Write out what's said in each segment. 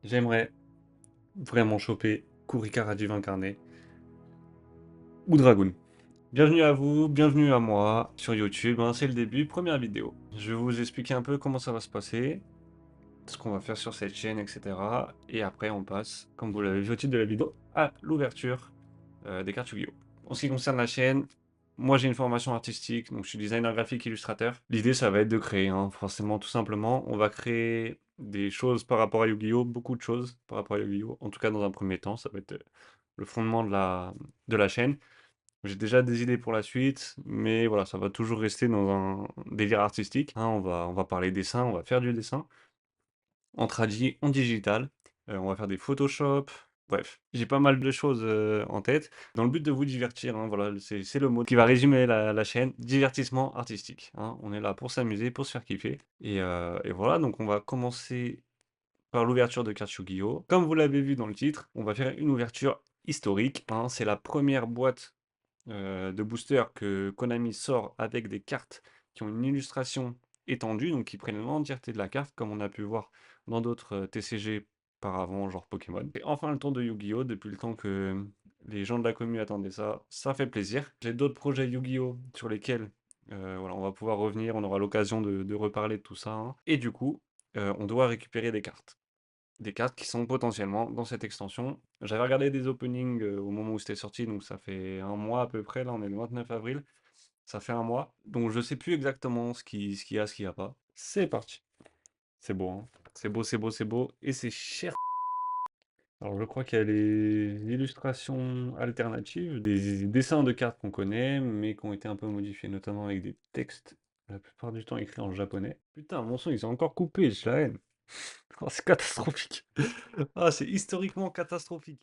J'aimerais vraiment choper Kurikara du vin carnet ou Dragoon. Bienvenue à vous, bienvenue à moi sur YouTube, hein, c'est le début, première vidéo. Je vais vous expliquer un peu comment ça va se passer, ce qu'on va faire sur cette chaîne, etc. Et après on passe, comme vous l'avez vu au titre de la vidéo, à l'ouverture des cartes Yu-Gi-Oh! En ce qui concerne la chaîne, moi j'ai une formation artistique, donc je suis designer graphique illustrateur. L'idée ça va être de créer, hein, forcément tout simplement. On va créer des choses par rapport à Yu-Gi-Oh! Beaucoup de choses par rapport à Yu-Gi-Oh! En tout cas dans un premier temps, ça va être le fondement de la chaîne. J'ai déjà des idées pour la suite, mais voilà, ça va toujours rester dans un délire artistique, hein. On va parler dessin, on va faire du dessin en tradi, en digital. On va faire des Photoshop. Bref, j'ai pas mal de choses en tête, dans le but de vous divertir, hein, voilà, c'est le mot qui va résumer la chaîne, divertissement artistique, hein. On est là pour s'amuser, pour se faire kiffer. Et voilà, donc on va commencer par l'ouverture de cartes Yu-Gi-Oh! Comme vous l'avez vu dans le titre, on va faire une ouverture historique, hein. C'est la première boîte de booster que Konami sort avec des cartes qui ont une illustration étendue, donc qui prennent l'entièreté de la carte, comme on a pu voir dans d'autres TCG par avant, genre Pokémon. Et enfin le tour de Yu-Gi-Oh! Depuis le temps que les gens de la commu attendaient ça, ça fait plaisir. J'ai d'autres projets Yu-Gi-Oh! Sur lesquels voilà, on va pouvoir revenir, on aura l'occasion de reparler de tout ça, hein. Et du coup, on doit récupérer des cartes. Des cartes qui sont potentiellement dans cette extension. J'avais regardé des openings au moment où c'était sorti, donc ça fait un mois à peu près, là on est le 29 avril, ça fait un mois, donc je sais plus exactement ce qu'il y a, ce qu'il n'y a pas. C'est parti. C'est beau, hein. C'est beau, c'est beau, c'est beau, et c'est cher. Alors je crois qu'il y a les illustrations alternatives, des dessins de cartes qu'on connaît, mais qui ont été un peu modifiés, notamment avec des textes, la plupart du temps écrits en japonais. Putain, mon son, ils sont encore coupés, j'ai la haine. Oh, c'est catastrophique. Ah, c'est historiquement catastrophique.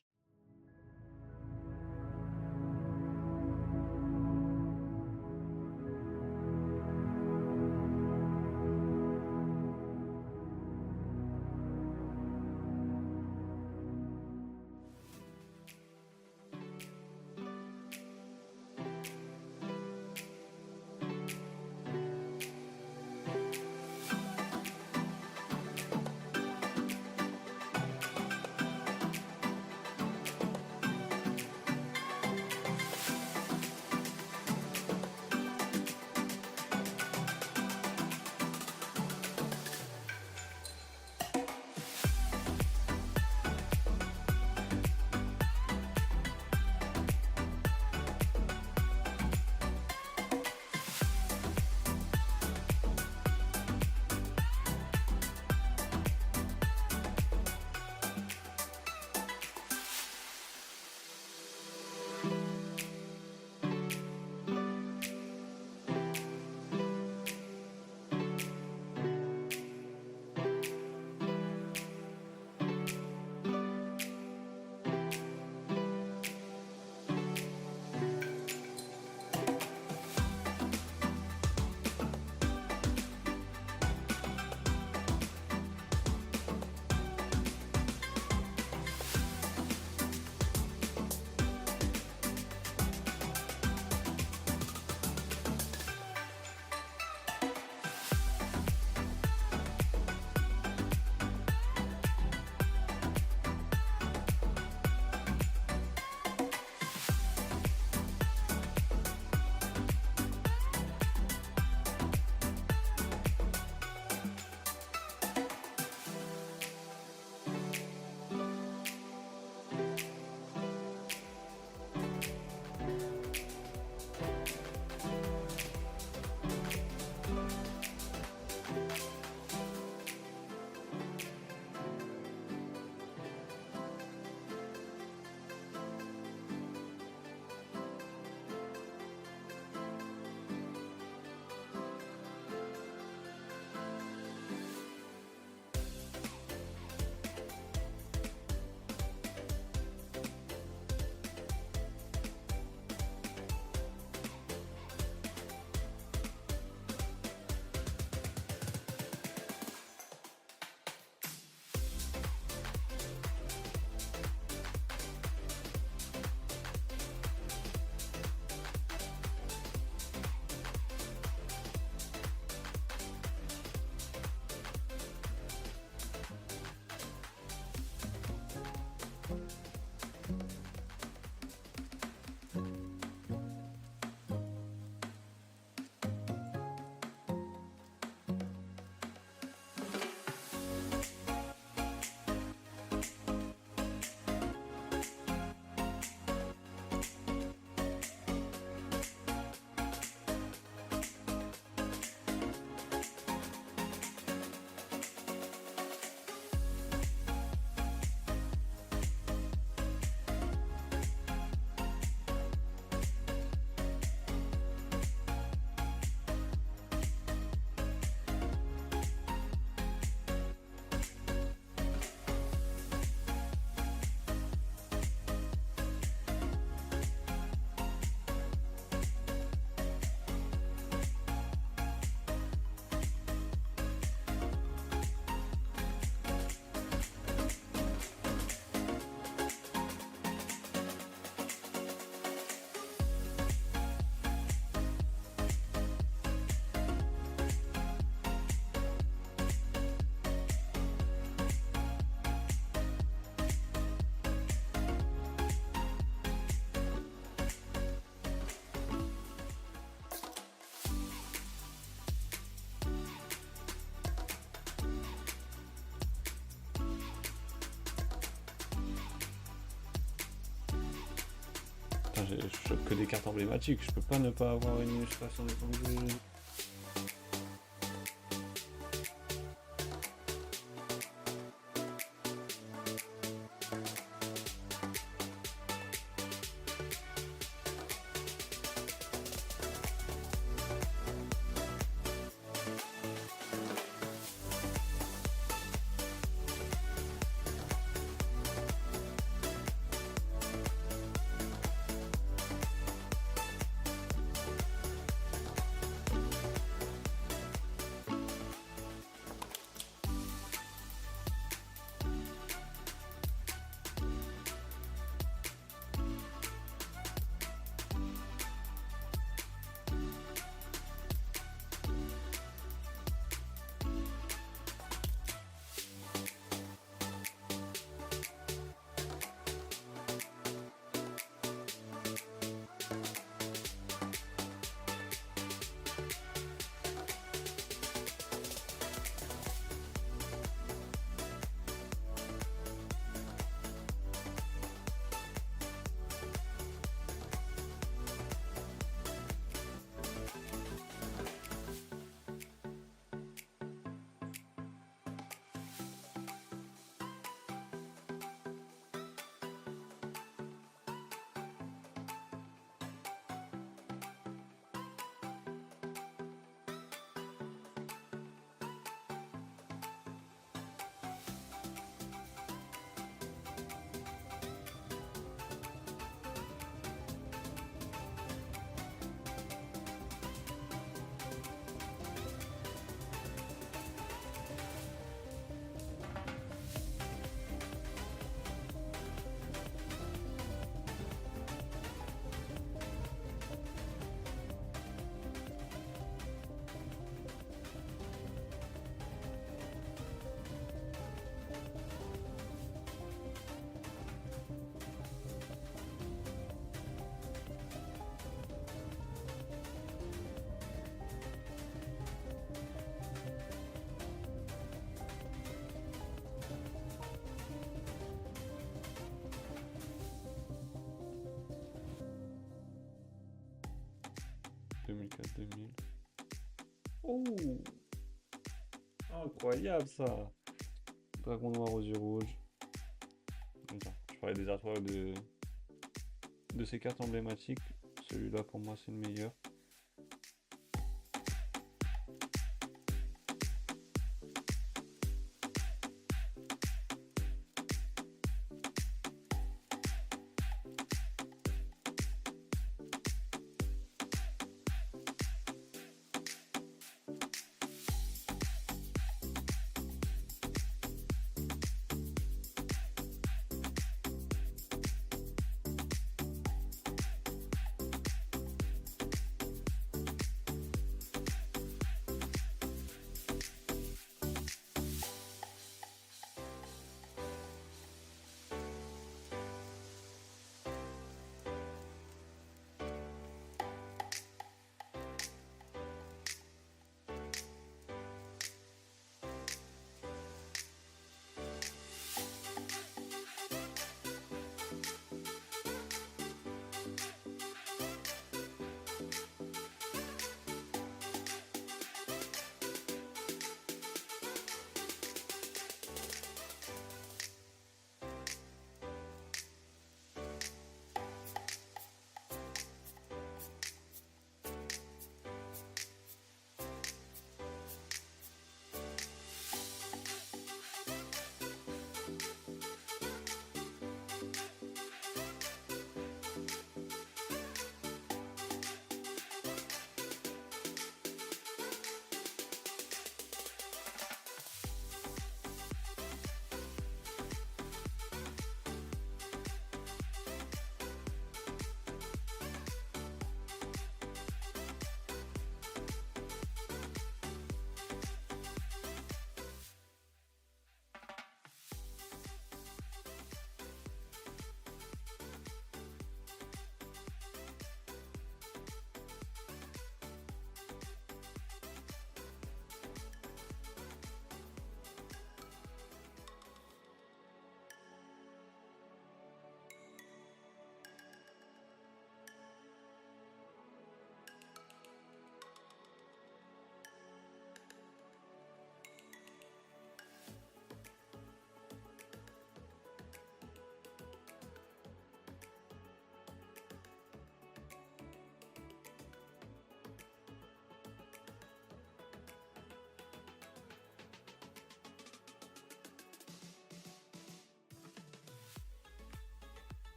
Putain, je chope que des cartes emblématiques, je peux pas ne pas avoir une illustration de Sangoku. Oh, incroyable ça! Dragon noir aux yeux rouges. Attends, je parlais des artworks de ces cartes emblématiques. Celui-là pour moi c'est le meilleur.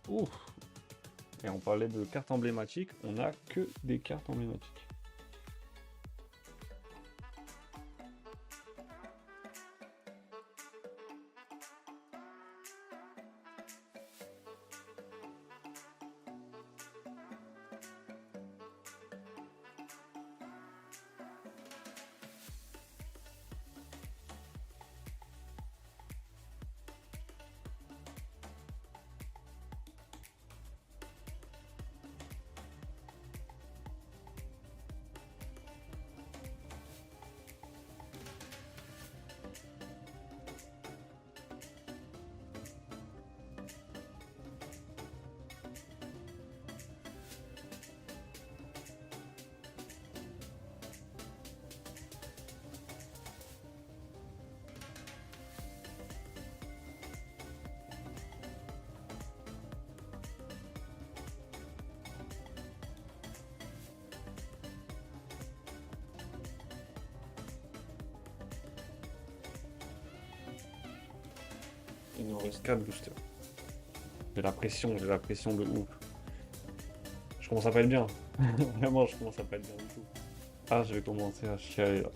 Ouf. Et on parlait de cartes emblématiques, on n'a que des cartes emblématiques. Il nous reste 4 boosters. J'ai la pression de ouf. Je commence à pas être bien. Vraiment, je commence à pas être bien du tout. Ah, je vais commencer à chialer là.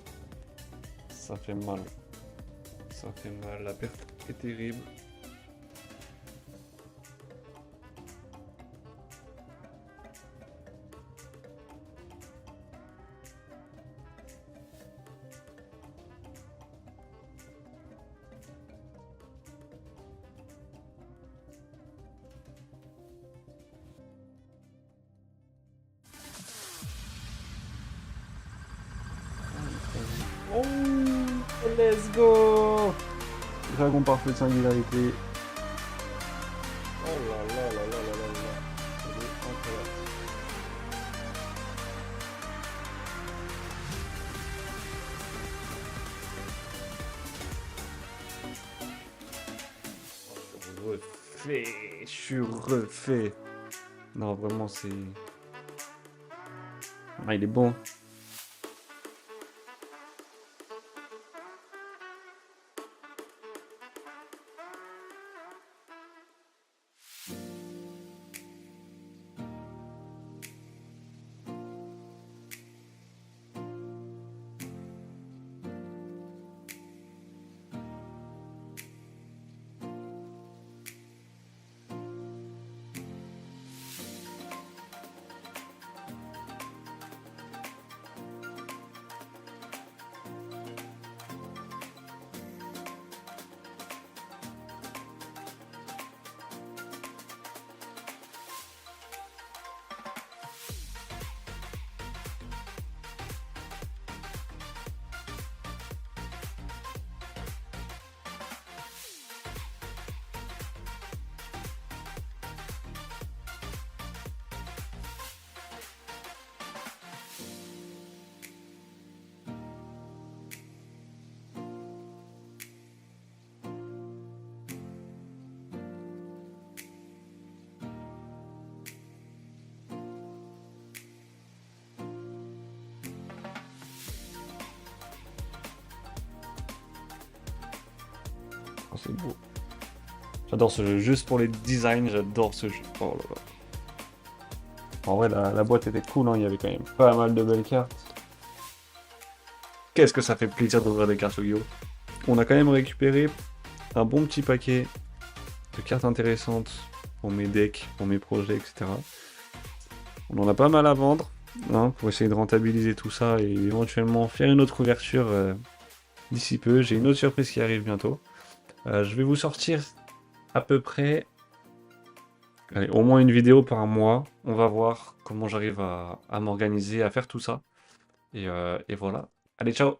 Ça fait mal. Ça fait mal, la perte est terrible. Oh, let's go! Dragon parfait de singularité. Oh là là là là là là là. Elle est incroyable. Je suis refait. Non, vraiment, c'est... Ah, il est bon. Oh, c'est beau. J'adore ce jeu, juste pour les designs, j'adore ce jeu. Oh là là. En vrai, la boîte était cool, hein. Il y avait quand même pas mal de belles cartes. Qu'est-ce que ça fait plaisir d'ouvrir des cartes Yu-Gi-Oh! On a quand même récupéré un bon petit paquet de cartes intéressantes pour mes decks, pour mes projets, etc. On en a pas mal à vendre, hein, pour essayer de rentabiliser tout ça et éventuellement faire une autre ouverture d'ici peu. J'ai une autre surprise qui arrive bientôt. Je vais vous sortir à peu près, allez, au moins une vidéo par mois. On va voir comment j'arrive à m'organiser, à faire tout ça. Et voilà. Allez, ciao!